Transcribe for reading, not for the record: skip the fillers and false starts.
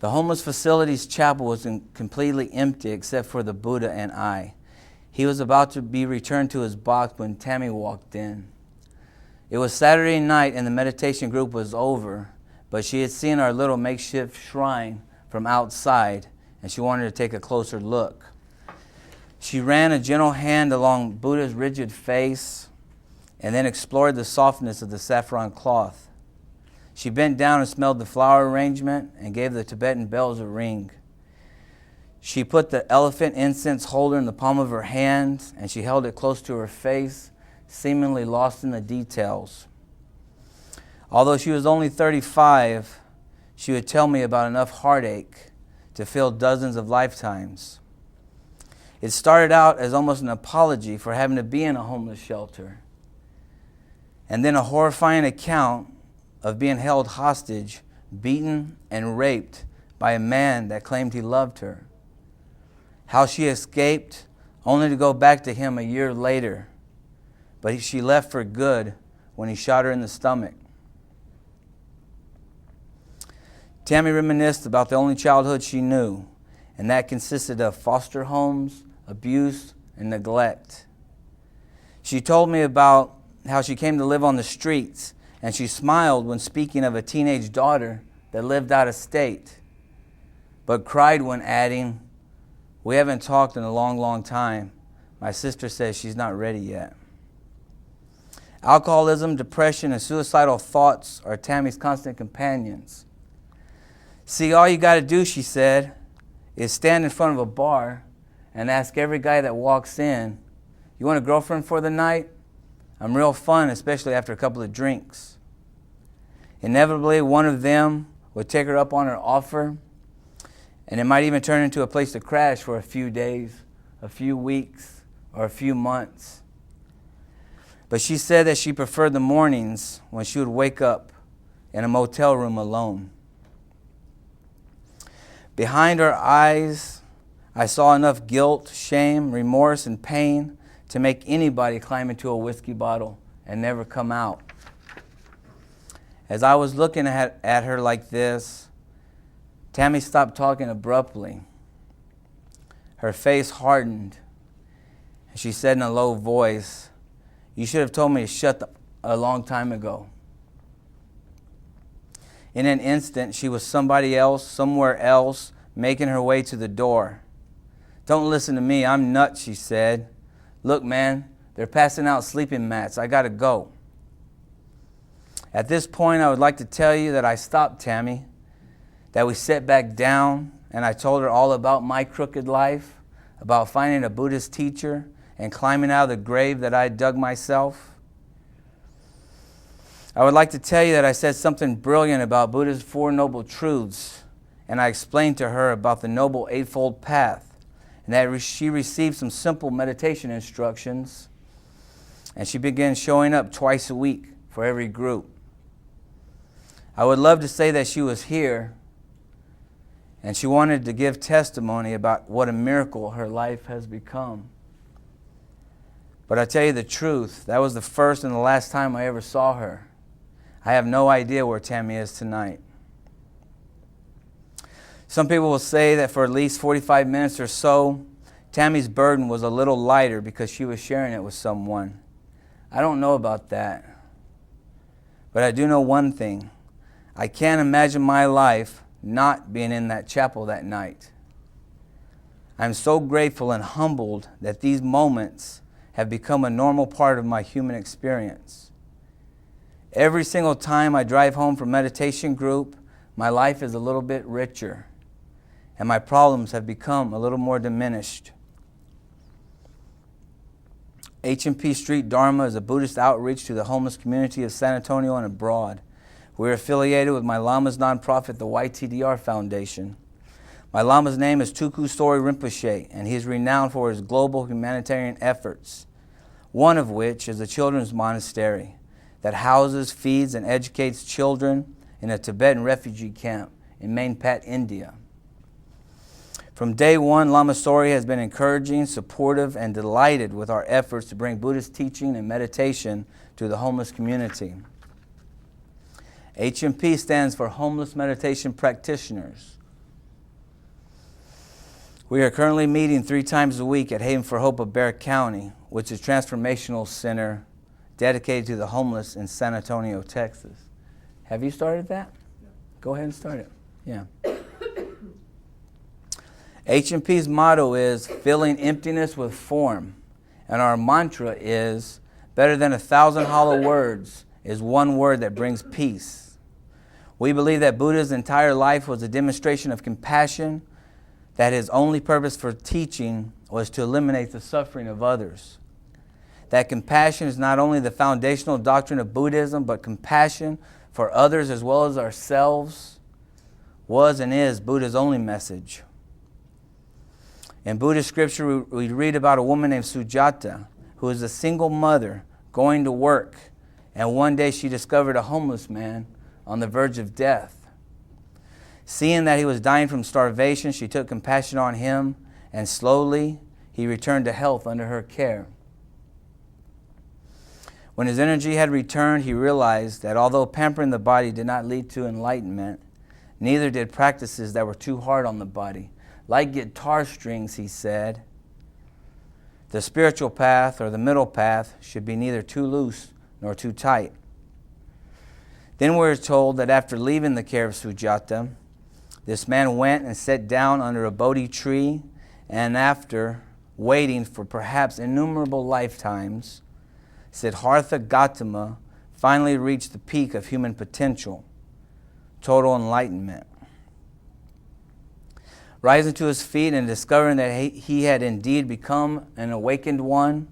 The homeless facility's chapel was completely empty except for the Buddha and I. He was about to be returned to his box when Tammy walked in. It was Saturday night and the meditation group was over, but she had seen our little makeshift shrine from outside and she wanted to take a closer look. She ran a gentle hand along Buddha's rigid face and then explored the softness of the saffron cloth. She bent down and smelled the flower arrangement and gave the Tibetan bells a ring. She put the elephant incense holder in the palm of her hand and she held it close to her face, seemingly lost in the details. Although she was only 35, she would tell me about enough heartache to fill dozens of lifetimes. It started out as almost an apology for having to be in a homeless shelter, and then a horrifying account of being held hostage, beaten, and raped by a man that claimed he loved her. How she escaped, only to go back to him a year later. But she left for good when he shot her in the stomach. Tammy reminisced about the only childhood she knew, and that consisted of foster homes, abuse, and neglect. She told me about how she came to live on the streets, and she smiled when speaking of a teenage daughter that lived out of state, but cried when adding, "We haven't talked in a long, long time. My sister says she's not ready yet." Alcoholism, depression, and suicidal thoughts are Tammy's constant companions. "See, all you got to do," she said, "is stand in front of a bar and ask every guy that walks in, 'You want a girlfriend for the night? I'm real fun, especially after a couple of drinks.' Inevitably, one of them would take her up on her offer, and it might even turn into a place to crash for a few days, a few weeks, or a few months. But she said that she preferred the mornings when she would wake up in a motel room alone. Behind her eyes, I saw enough guilt, shame, remorse, and pain to make anybody climb into a whiskey bottle and never come out. As I was looking at her like this, Tammy stopped talking abruptly. Her face hardened, and she said in a low voice, "You should have told me to shut up a long time ago." In an instant, she was somebody else, somewhere else, making her way to the door. "Don't listen to me, I'm nuts," she said. "Look, man, they're passing out sleeping mats. I gotta go." At this point, I would like to tell you that I stopped Tammy, that we sat back down, and I told her all about my crooked life, about finding a Buddhist teacher and climbing out of the grave that I dug myself. I would like to tell you that I said something brilliant about Buddha's Four Noble Truths, and I explained to her about the Noble Eightfold Path, and that she received some simple meditation instructions, and she began showing up twice a week for every group. I would love to say that she was here, and she wanted to give testimony about what a miracle her life has become. But I tell you the truth, that was the first and the last time I ever saw her. I have no idea where Tammy is tonight. Some people will say that for at least 45 minutes or so, Tammy's burden was a little lighter because she was sharing it with someone. I don't know about that. But I do know one thing. I can't imagine my life not being in that chapel that night. I'm so grateful and humbled that these moments have become a normal part of my human experience. Every single time I drive home from meditation group, my life is a little bit richer, and my problems have become a little more diminished. HMP Street Dharma is a Buddhist outreach to the homeless community of San Antonio and abroad. We're affiliated with my Lama's nonprofit, the YTDR Foundation. My Lama's name is Tuku Sori Rinpoche, and he is renowned for his global humanitarian efforts, one of which is a children's monastery that houses, feeds, and educates children in a Tibetan refugee camp in Mainpat, India. From day one, Lama Sori has been encouraging, supportive, and delighted with our efforts to bring Buddhist teaching and meditation to the homeless community. HMP stands for Homeless Meditation Practitioners, We are currently meeting 3 times a week at Haven for Hope of Bear County, which is a transformational center dedicated to the homeless in San Antonio, Texas. Have you started that? Yeah. Go ahead and start it. Yeah. HMP's motto is filling emptiness with form, and our mantra is better than 1,000 hollow words is one word that brings peace. We believe that Buddha's entire life was a demonstration of compassion, that his only purpose for teaching was to eliminate the suffering of others. That compassion is not only the foundational doctrine of Buddhism, but compassion for others as well as ourselves was and is Buddha's only message. In Buddhist scripture, we read about a woman named Sujata, who is a single mother going to work, and one day she discovered a homeless man on the verge of death. Seeing that he was dying from starvation, she took compassion on him, and slowly he returned to health under her care. When his energy had returned, he realized that although pampering the body did not lead to enlightenment, neither did practices that were too hard on the body. Like guitar strings, he said, the spiritual path or the middle path should be neither too loose nor too tight. Then we're told that after leaving the care of Sujata, this man went and sat down under a Bodhi tree, and after waiting for perhaps innumerable lifetimes, Siddhartha Gautama finally reached the peak of human potential, total enlightenment. Rising to his feet and discovering that he had indeed become an awakened one,